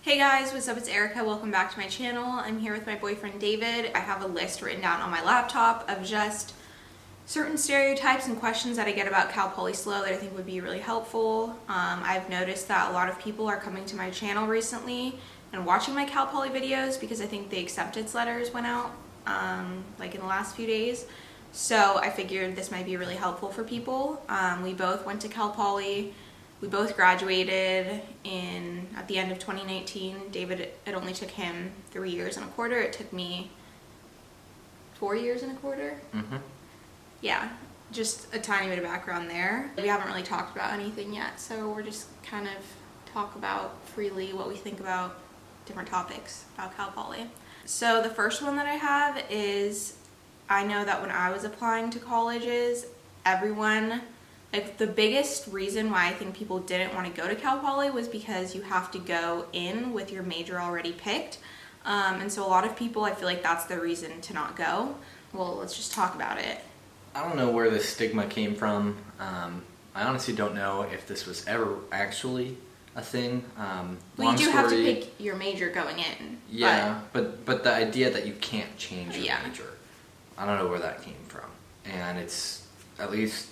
Hey guys, what's up? It's Erica. Welcome back to my channel. I'm here with my boyfriend David. I have a list written down on my laptop of just certain stereotypes and questions that I get about Cal Poly SLO that I think would be really helpful. I've noticed that a lot of people are coming to my channel recently and watching my Cal Poly videos because I think the acceptance letters went out like in the last few days. So I figured this might be really helpful for people. We both went to Cal Poly. We both graduated at the end of 2019. David, it only took him 3 years and a quarter. It took me 4 years and a quarter. Yeah, just a tiny bit of background there. We haven't really talked about anything yet, so we're just kind of talk about freely what we think about different topics about Cal Poly. So the first one that I have is, I know that when I was applying to colleges, everyone, like the biggest reason why I think people didn't want to go to Cal Poly was because you have to go in with your major already picked. And so a lot of people, I feel like that's the reason to not go. Well, let's just talk about it. I don't know where this stigma came from. I honestly don't know if this was ever actually a thing. Well, you do have to pick your major going in. Yeah, but the idea that you can't change your major, I don't know where that came from. And it's, at least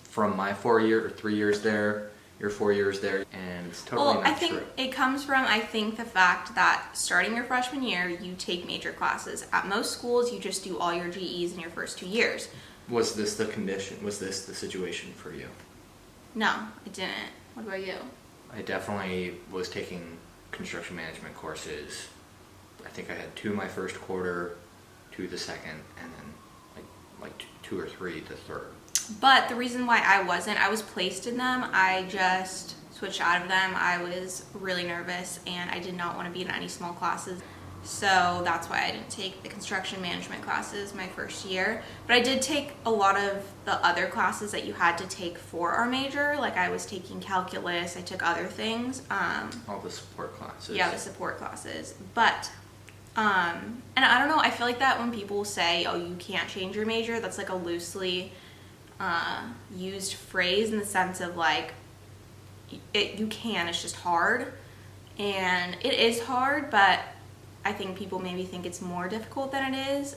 from my 3 years there, your 4 years there, and it's totally not true. Well, I think it comes from, the fact that starting your freshman year, you take major classes. At most schools, you just do all your GEs in your first 2 years. Was this the condition? Was this the situation for you? No, I didn't. What about you? I definitely was taking construction management courses. I think I had 2 my first quarter, 2 the second, and then like 2 or 3 the third. But the reason why I was placed in them. I just switched out of them. I was really nervous and I did not want to be in any small classes. So that's why I didn't take the construction management classes my first year. But I did take a lot of the other classes that you had to take for our major. Like I was taking calculus, I took other things. All the support classes. Yeah, the support classes. But, and I don't know, I feel like that when people say, oh, you can't change your major, that's like a loosely used phrase in the sense of like, you can, it's just hard. And it is hard, but I think people maybe think it's more difficult than it is.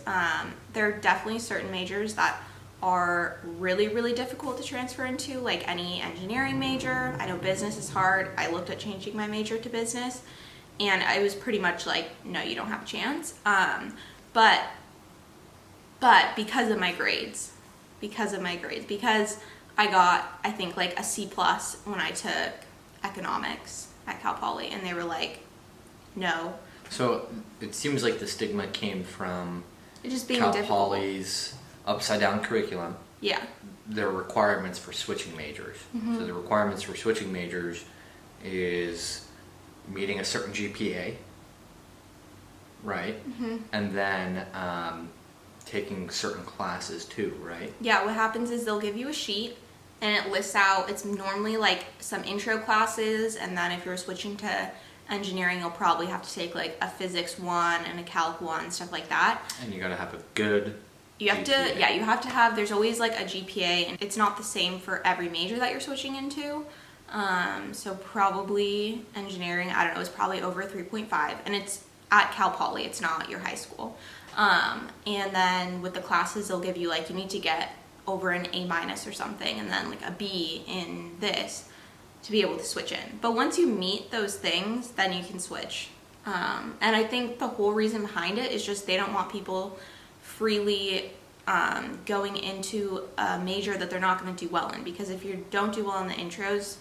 There are definitely certain majors that are really, really difficult to transfer into, like any engineering major. I know business is hard. I looked at changing my major to business, and I was pretty much like, no, you don't have a chance. But because of my grades, because I got, I think, like a C+ when I took economics at Cal Poly, and they were like, no. So it seems like the stigma came from it just being Cal difficult. Poly's upside down curriculum. Yeah. Their requirements for switching majors. So the requirements for switching majors is meeting a certain GPA, right? And then taking certain classes too, right? Yeah, what happens is they'll give you a sheet and it lists out, it's normally like some intro classes, and then if you're switching to engineering, you'll probably have to take like a physics 1 and a calc 1, stuff like that. And you gotta have a good you have GPA. to, yeah, you have to have, there's always like a GPA, and it's not the same for every major that you're switching into. So probably engineering, I don't know, is probably over 3.5, and it's at Cal Poly, it's not your high school. And then with the classes, they'll give you like, you need to get over an A- or something, and then like a B in this to be able to switch in. But once you meet those things, then you can switch. And I think the whole reason behind it is just they don't want people freely going into a major that they're not going to do well in, because if you don't do well in the intros,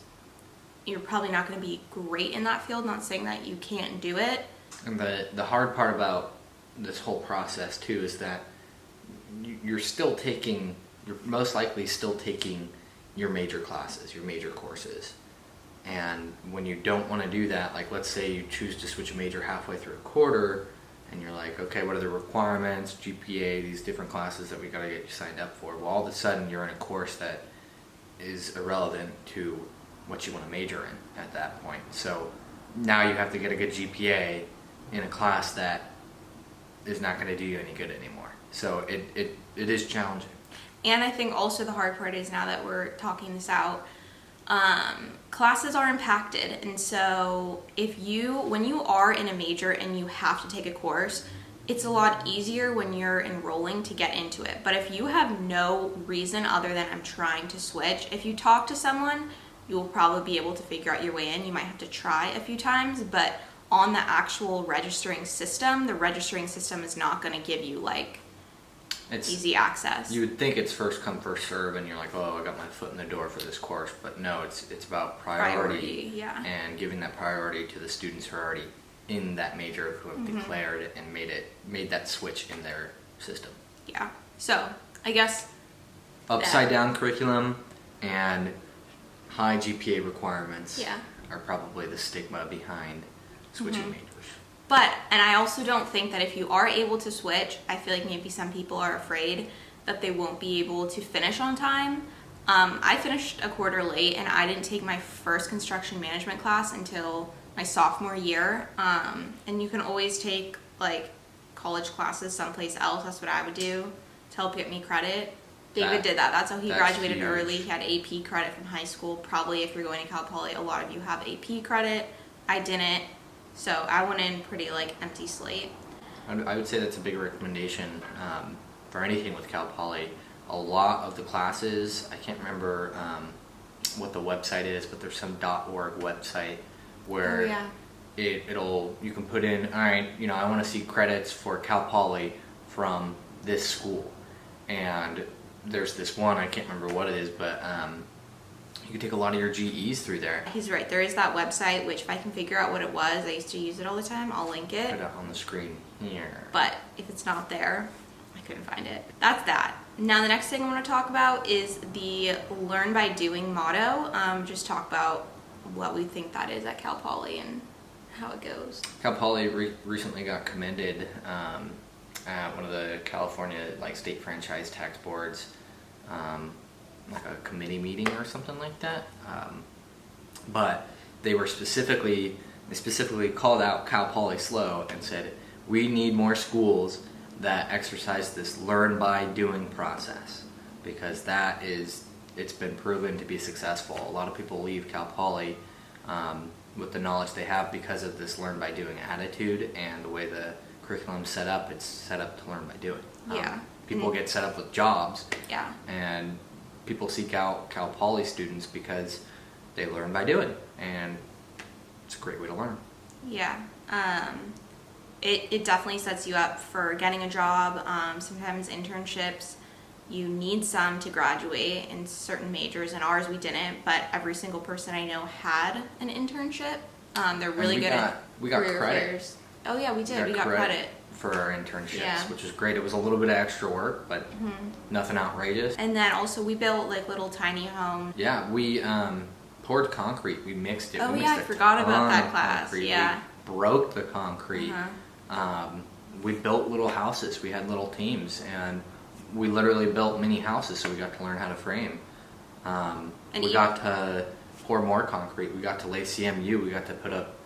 you're probably not going to be great in that field. Not saying that you can't do it. And the hard part about this whole process too is that you're most likely still taking your major classes, your major courses. And when you don't want to do that, like let's say you choose to switch a major halfway through a quarter, and you're like, okay, what are the requirements, GPA, these different classes that we got to get you signed up for? Well, all of a sudden you're in a course that is irrelevant to what you want to major in at that point. So now you have to get a good GPA in a class that is not going to do you any good anymore. So it is challenging. And I think also the hard part is, now that we're talking this out, Classes are impacted, and so when you are in a major and you have to take a course, it's a lot easier when you're enrolling to get into it. But if you have no reason other than I'm trying to switch, if you talk to someone, you will probably be able to figure out your way in. You might have to try a few times, but on the actual registering system, the registering system is not going to give you like easy access. You would think it's first come, first serve, and you're like, oh, I got my foot in the door for this course. But no, it's about priority, yeah. And giving that priority to the students who are already in that major, who have declared it and made that switch in their system. Yeah. So I guess upside down curriculum and high GPA requirements are probably the stigma behind switching majors. And I also don't think that if you are able to switch, I feel like maybe some people are afraid that they won't be able to finish on time. I finished a quarter late, and I didn't take my first construction management class until my sophomore year. And you can always take like college classes someplace else. That's what I would do to help get me credit. David did that. That's how he graduated early. He had AP credit from high school. Probably if you're going to Cal Poly, a lot of you have AP credit. I didn't. So I went in pretty like empty slate. I would say that's a big recommendation for anything with Cal Poly. A lot of the classes, I can't remember what the website is, but there's some .org website where you can put in, all right, I want to see credits for Cal Poly from this school, and there's this one, I can't remember what it is, but you can take a lot of your GEs through there. He's right. There is that website, which if I can figure out what it was, I used to use it all the time. I'll link it. Put it on the screen here. But if it's not there, I couldn't find it. That's that. Now the next thing I want to talk about is the learn by doing motto. Just talk about what we think that is at Cal Poly and how it goes. Cal Poly recently got commended at one of the California state franchise tax boards. Like a committee meeting or something like that, but they specifically called out Cal Poly SLO and said we need more schools that exercise this learn by doing process, because it's been proven to be successful. A lot of people leave Cal Poly with the knowledge they have because of this learn by doing attitude and the way the curriculum's set up. It's set up to learn by doing. People get set up with jobs, and people seek out Cal Poly students because they learn by doing, and it's a great way to learn. Yeah. It definitely sets you up for getting a job. Sometimes internships, you need some to graduate in certain majors. In ours, we didn't, but every single person I know had an internship. They're really good at we got career credit. fairs. Oh yeah, we did. We got credit for our internships, which is great. It was a little bit of extra work, but nothing outrageous. And then also we built little tiny homes. Yeah, we poured concrete. We mixed it. Oh I forgot about that class. Concrete. Yeah, we broke the concrete. We built little houses. We had little teams, and we literally built mini houses. So we got to learn how to frame. We got to pour more concrete. We got to lay CMU. We got to put up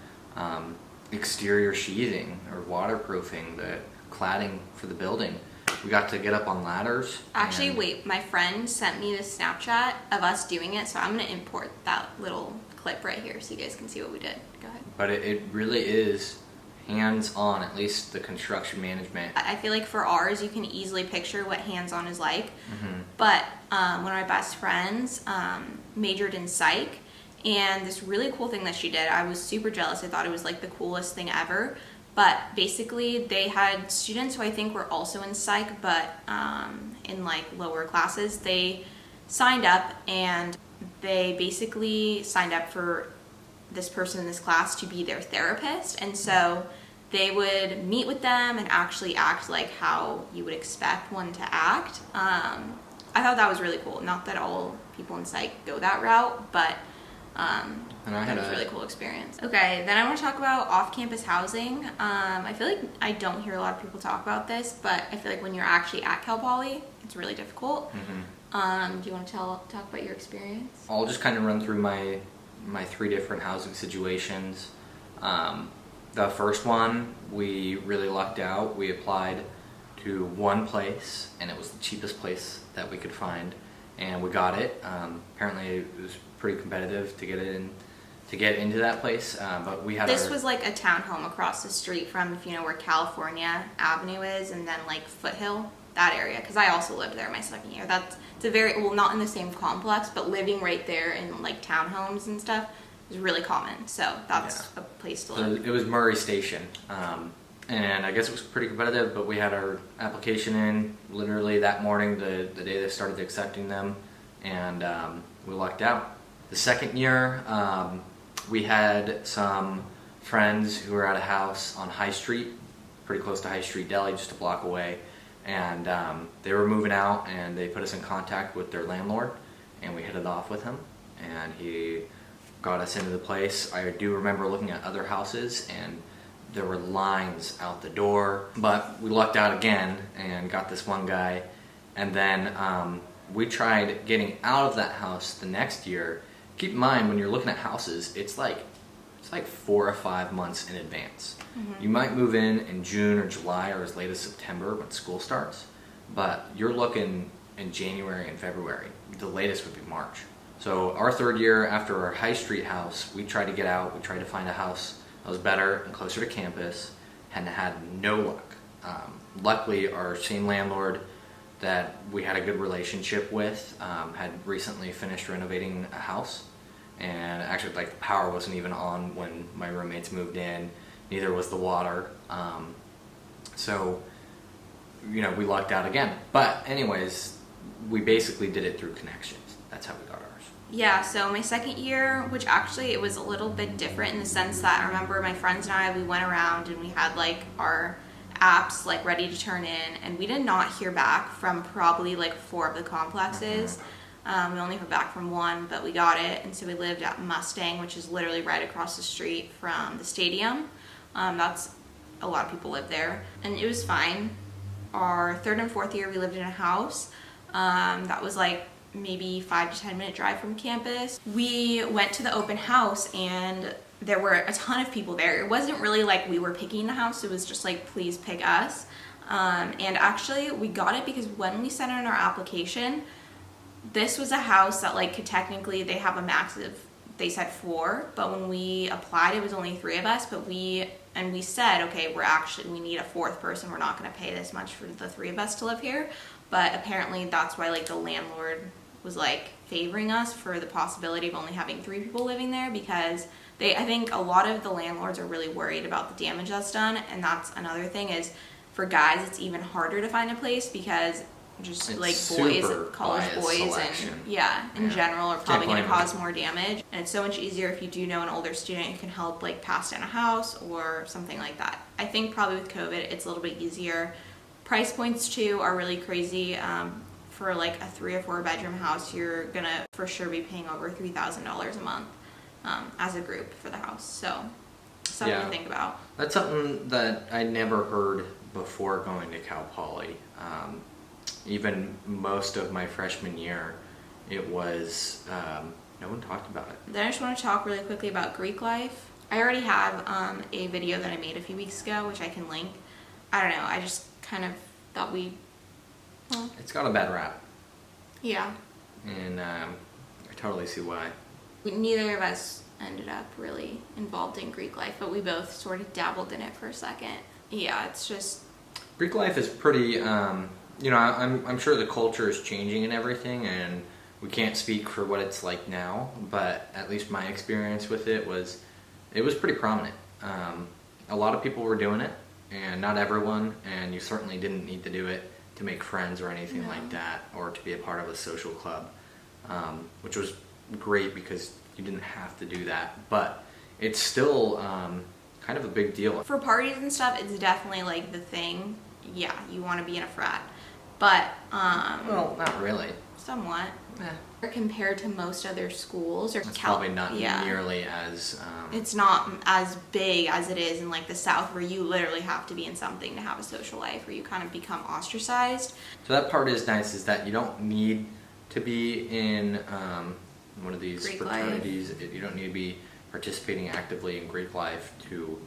exterior sheathing or waterproofing, the cladding for the building. We got to get up on ladders. Actually, wait, my friend sent me this Snapchat of us doing it, so I'm going to import that little clip right here so you guys can see what we did. Go ahead. But it really is hands-on, at least the construction management. I feel like for ours, you can easily picture what hands-on is like. But one of my best friends majored in psych, and this really cool thing that she did, I was super jealous. I thought it was the coolest thing ever. But basically, they had students who I think were also in psych, but in lower classes. They signed up, and they basically signed up for this person in this class to be their therapist. And so they would meet with them and actually act like how you would expect one to act. I thought that was really cool. Not that all people in psych go that route, but that was a really cool experience. Okay, then I want to talk about off-campus housing. I feel like I don't hear a lot of people talk about this, but I feel like when you're actually at Cal Poly, it's really difficult. Do you want to talk about your experience? I'll just kind of run through my 3 different housing situations. The first one, we really lucked out. We applied to one place, and it was the cheapest place that we could find, and we got it. Apparently it was pretty competitive to get into that place. But we had This was like a townhome across the street from, if you know where California Avenue is, and then like Foothill, that area. Because I also lived there my second year. It's a very, well, not in the same complex, but living right there in like townhomes and stuff is really common. So that's a place to live. So it was Murray Station. And I guess it was pretty competitive, but we had our application in literally that morning, the day they started accepting them, and we lucked out. The second year, we had some friends who were at a house on High Street, pretty close to High Street Deli, just a block away, and they were moving out, and they put us in contact with their landlord, and we hit it off with him, and he got us into the place. I do remember looking at other houses, and there were lines out the door, but we lucked out again and got this one guy. And then we tried getting out of that house the next year. Keep in mind, when you're looking at houses, it's like 4 or 5 months in advance. Mm-hmm. You might move in June or July or as late as September when school starts, but you're looking in January and February. The latest would be March. So our third year after our High Street house, we tried to get out. We tried to find a house that was better and closer to campus, and had no luck. Luckily, our same landlord that we had a good relationship with had recently finished renovating a house, and actually, like, the power wasn't even on when my roommates moved in. Neither was the water. So, you know, we lucked out again. But anyways, we basically did it through connections. That's how we got ours. Yeah, so my second year, which actually it was a little bit different in the sense that I remember my friends and I, we went around and we had like our apps like ready to turn in, and we did not hear back from probably like 4 of the complexes. Mm-hmm. We only heard back from 1, but we got it, and so we lived at Mustang, which is literally right across the street from the stadium. That's a lot of people live there, and it was fine. Our third and fourth year, we lived in a house that was like maybe 5 to 10 minute drive from campus. We went to the open house, and there were a ton of people there. It wasn't really like we were picking the house, it was just like, please pick us. And actually we got it because when we sent in our application, this was a house that like could technically, they have a max of, they said 4, but when we applied it was only 3 of us, but we said, okay, we need a 4th person, we're not going to pay this much for the 3 of us to live here. But apparently that's why like the landlord was like favoring us for the possibility of only having 3 people living there, because I think a lot of the landlords are really worried about the damage that's done. And that's another thing, is for guys it's even harder to find a place, because just it's like boys, college boys in general are probably going to cause more damage, and it's so much easier if you do know an older student who can help like pass down a house or something like that. I think probably with COVID it's a little bit easier. Price points too are really crazy. For like a 3 or 4 bedroom house, you're gonna for sure be paying over $3,000 a month as a group for the house. So something to think about. That's something that I never heard before going to Cal Poly. Even most of my freshman year, it was no one talked about it. Then I just want to talk really quickly about Greek life. I already have a video that I made a few weeks ago, which I can link. I don't know, I just kind of thought it's got a bad rap. Yeah. And I totally see why. Neither of us ended up really involved in Greek life, but we both sort of dabbled in it for a second. Yeah, it's just... Greek life is pretty, I'm sure the culture is changing and everything, and we can't speak for what it's like now, but at least my experience with it was pretty prominent. A lot of people were doing it, and not everyone, and you certainly didn't need to do it to make friends or anything like that, or to be a part of a social club, which was great because you didn't have to do that, but it's still kind of a big deal. For parties and stuff, it's definitely like the thing. Yeah, you want to be in a frat, but well, not really. Somewhat. Compared to most other schools, or it's probably not nearly as it's not as big as it is in like the South, where you literally have to be in something to have a social life, where you kind of become ostracized. So that part is nice, is that you don't need to be in one of these Greek fraternities. You don't need to be participating actively in Greek life to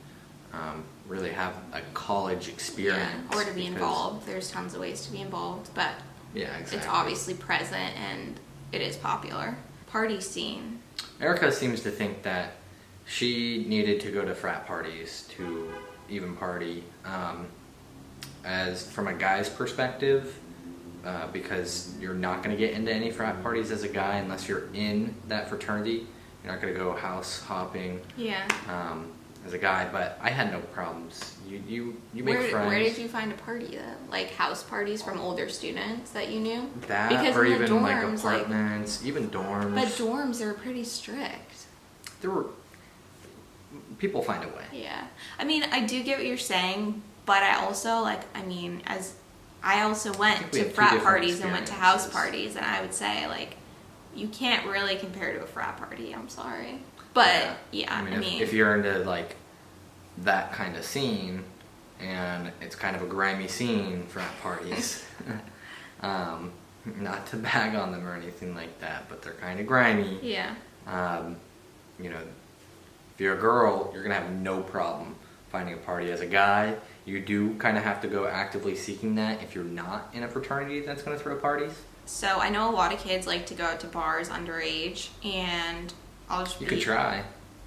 really have a college experience. Or to be involved. There's tons of ways to be involved, but exactly. It's obviously present and it is popular. party scene? Erica seems to think that she needed to go to frat parties to even party. As from a guy's perspective, because you're not going to get into any frat parties as a guy unless you're in that fraternity. You're not going to go house hopping. Yeah. As a guy, but I had no problems. You make friends. Where did you find a party though? Like house parties from older students that you knew? That, because or in the even dorms, like apartments, even dorms. But dorms are pretty strict. There were people find a way. Yeah, I mean, I do get what you're saying, but I also as I also went to frat parties and went to house parties, and I would say like you can't really compare to a frat party. I'm sorry, but yeah, I mean, if you're into like that kind of scene, and it's kind of a grimy scene, frat parties. Not to bag on them or anything like that, but they're kind of grimy. Yeah. You know, if you're a girl, you're gonna have no problem finding a party. As a guy, you do kind of have to go actively seeking that if you're not in a fraternity that's gonna throw parties. So I know a lot of kids like to go out to bars underage, and You could try.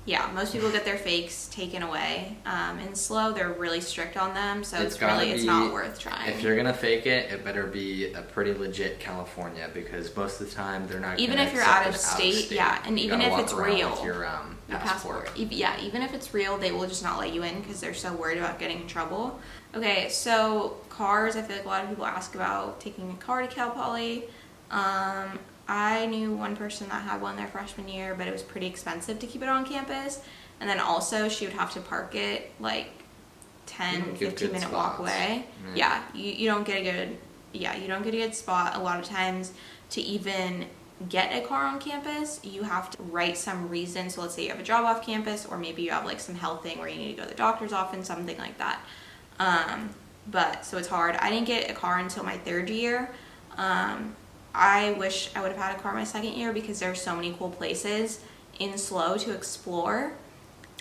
Yeah, most people get their fakes taken away. In SLO, they're really strict on them, so it's not worth trying. If you're gonna fake it, it better be a pretty legit California, because most of the time they're not. Even if you're out of state, yeah, and even if it's real, with your passport. Yeah, even if it's real, they will just not let you in because they're so worried about getting in trouble. Okay, so cars. I feel like a lot of people ask about taking a car to Cal Poly. I knew one person that had one their freshman year, but it was pretty expensive to keep it on campus. And then also she would have to park it like 10, 15 minute walk away. Yeah, you don't get a good spot. A lot of times to even get a car on campus, you have to write some reason. So let's say you have a job off campus, or maybe you have like some health thing where you need to go to the doctor's office, something like that. But so it's hard. I didn't get a car until my third year. I wish I would have had a car my second year because there are so many cool places in SLO to explore.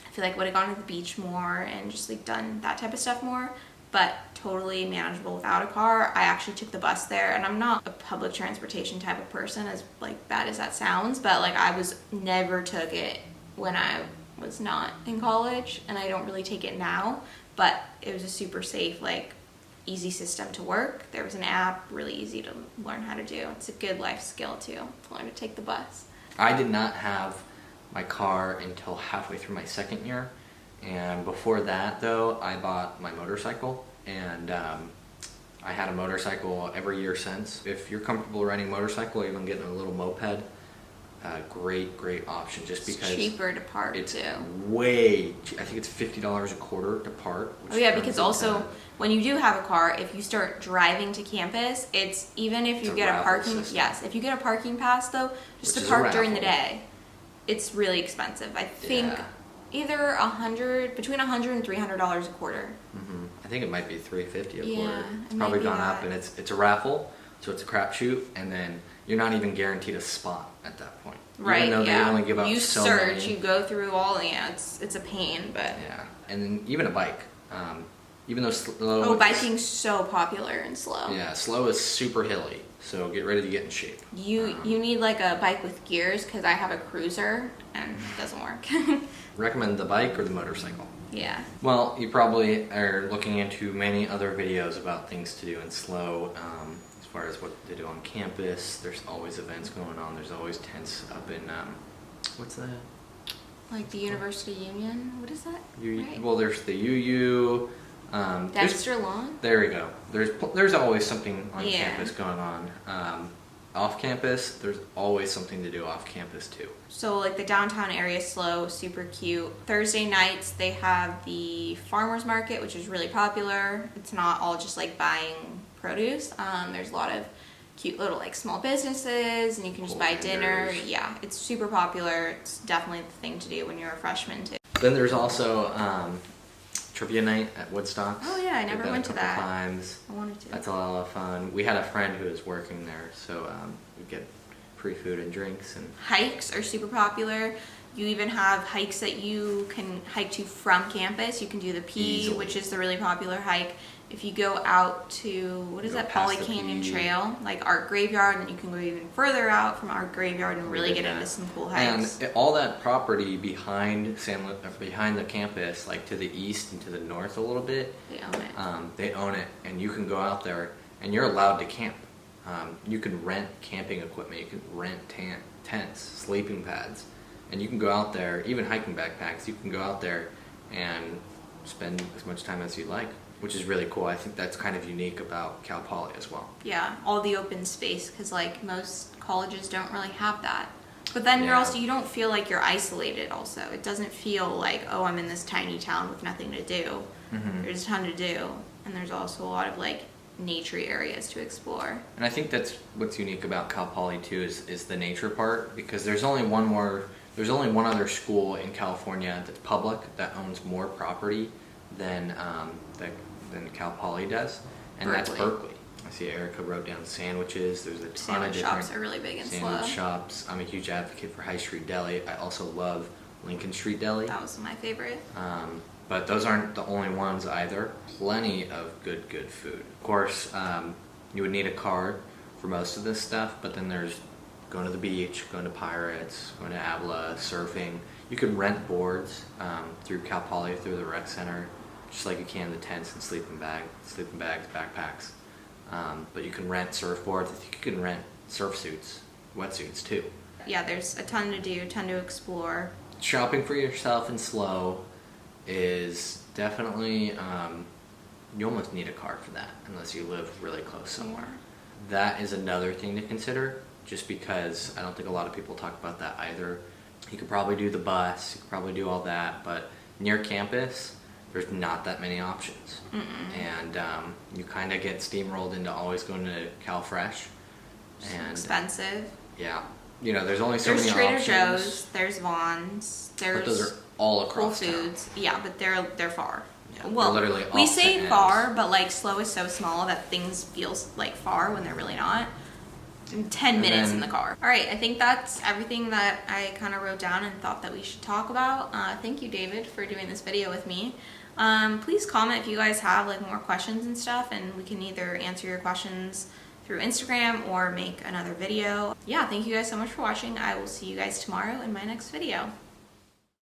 I feel like I would have gone to the beach more and just like done that type of stuff more, but totally manageable without a car. I actually took the bus there, and I'm not a public transportation type of person, as like bad as that sounds, but like I never took it when I was not in college, and I don't really take it now, but it was a super safe, like easy system to work. There was an app, really easy to learn how to do. It's a good life skill too, to learn to take the bus. I did not have my car until halfway through my second year, and before that though, I bought my motorcycle, and I had a motorcycle every year since. If you're comfortable riding a motorcycle, even getting a little moped, great option, just because it's cheaper to park it's too. I think it's $50 a quarter to park. Oh yeah, because also when you do have a car, if you start driving to campus, it's even if you get a parking if you get a parking pass though, just to park during the day, it's really expensive. I think either between $100 and $300 a quarter. Mm-hmm. I think it might be $350 a yeah, quarter. It's probably gone up, and it's a raffle, so it's a crapshoot, and then you're not even guaranteed a spot at that point. Right, even though they only give out you so search, many. you go through all, it's a pain, but yeah, and then even a bike. Even though SLO biking's so popular in SLO. Yeah, SLO is super hilly, so get ready to get in shape. You need like a bike with gears, because I have a cruiser and it doesn't work. Recommend the bike or the motorcycle? Yeah. Well, you probably are looking into many other videos about things to do in SLO. As far as what they do on campus, there's always events going on. There's always tents up in what's that? Like the University Union? What is that? Right. Well, there's the UU. Dexter Lawn? There we go. There's always something on campus going on. Off campus, there's always something to do off campus too. So like the downtown area is SLO, super cute. Thursday nights they have the farmers market, which is really popular. It's not all just like buying produce. There's a lot of cute little like small businesses, and you can just buy dinner. Yeah, it's super popular. It's definitely the thing to do when you're a freshman too. Then there's also trivia night at Woodstock. Oh yeah, I never went to that. Times. I wanted to. That's a lot of fun. We had a friend who was working there, so we get free food and drinks. And hikes are super popular. You even have hikes that you can hike to from campus. You can do the P, Easily. which is the really popular hike. If you go out to, what is Go that, past Poly the Canyon P. Trail, like Art Graveyard, and you can go even further out from Art Graveyard and really get into some cool hikes. And all that property behind behind the campus, like to the east and to the north a little bit, They own it. they own it, and you can go out there, and you're allowed to camp. You can rent camping equipment, you can rent tents, sleeping pads, and you can go out there, even hiking backpacks, you can go out there and spend as much time as you like, which is really cool. I think that's kind of unique about Cal Poly as well. Yeah, all the open space, because like most colleges don't really have that. But then Yeah. you don't feel like you're isolated also. It doesn't feel like, oh, I'm in this tiny town with nothing to do. There's a ton to do, and there's also a lot of like nature areas to explore. And I think that's what's unique about Cal Poly too is the nature part, because there's only one other school in California that's public that owns more property than Cal Poly does, and that's Berkeley. I see Erica wrote down sandwiches. There's a ton Sandwich of different shops are really big in sandwich SLO. shops. I'm a huge advocate for High Street Deli. I also love Lincoln Street Deli. That was my favorite. But those aren't the only ones either. Plenty of good food. Of course, you would need a card for most of this stuff, but then there's going to the beach, going to Pirates, going to Avila, surfing. You can rent boards through Cal Poly, through the rec center, just like you can the tents and sleeping bags, backpacks. But you can rent surfboards. I think you can rent surf suits, wetsuits too. Yeah, there's a ton to do, a ton to explore. Shopping for yourself in SLO is definitely, you almost need a card for that unless you live really close somewhere. That is another thing to consider, just because I don't think a lot of people talk about that either. You could probably do the bus, you could probably do all that, but near campus, there's not that many options. And you kind of get steamrolled into always going to Cal Fresh. And Expensive. yeah, there's only so There's many Trader options. Joe's, there's Vaughn's, there's But those are all Whole across Foods. Yeah, but they're far. Yeah, Well, they're literally we opposite say ends. far, but like SLO is so small that things feel like far when they're really not. 10 minutes in the car. All right, I think that's everything that I kind of wrote down and thought that we should talk about. Thank you, David, for doing this video with me. Please comment if you guys have like more questions and stuff, and we can either answer your questions through Instagram or make another video. Yeah, thank you guys so much for watching. I will see you guys tomorrow in my next video.